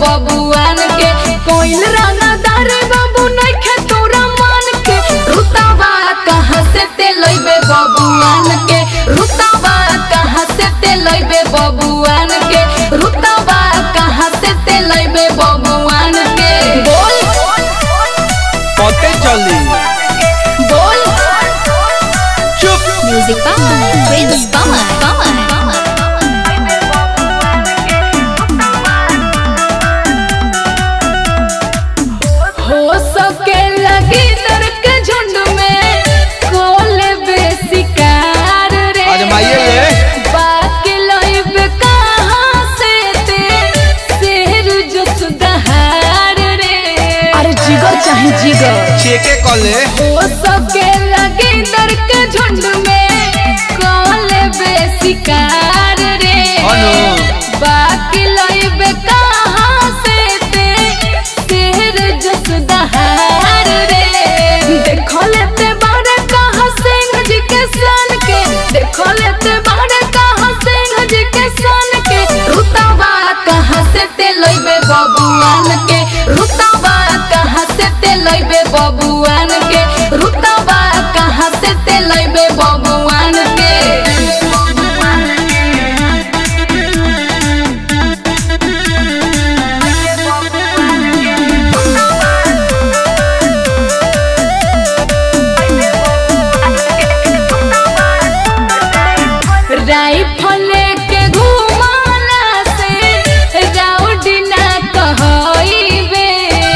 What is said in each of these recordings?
बबुआन के कोइल रानादार बाबू नइखे तोरा मान के रुतबा कहां से ते लइबे बबुआन के रुतबा कहां से ते लइबे बबुआन के रुतबा कहां से ते लइबे बबुआन के बोल पते चली बोल चुप म्यूजिक बाय प्रिंस बाय चेके कले हो सबके लगे दर के झुंड में कोले बेसिकार रे बाकी लइबे कहां से ते शेर जस दहार रे देखो लेते बारे कहां सिंह जी के सन के देखो लेते बारे कहां सिंह जी के सन के रुतबा कहां से ते लइबे बबुआन के रुतबा कहां से ते लइबे बबुआन के रुतबा कहां से ते लइबे बबुआन के राइफल के घुमाना से राउडी ना कहइबे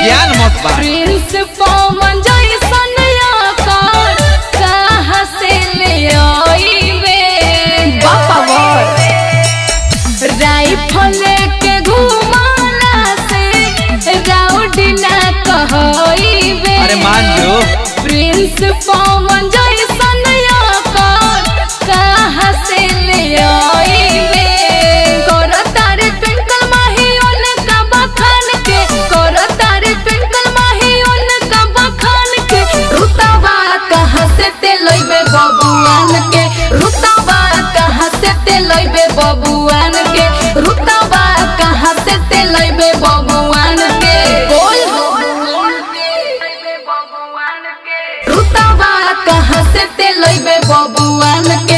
ज्ञान मत बा प्रिंस पवन जैसन आकर कहां से ले आइबे बापा बोल राइफल के घुमाना से राउडी ना कहइबे अरे मान जो प्रिंस पवन जैसन आकर कहां से ले आइबे करो तारे ट्विंकल माही उनका बखान के करो तारे ट्विंकल माही उनका बखान के रुतबा कहां से ते लइबे बबुआन के रुतबा कहां से ते लइबे बबुआन के रुतबा कहां से ते लइबे बबुआन के बोल रुतबा कहां से ते लइबे बबुआन के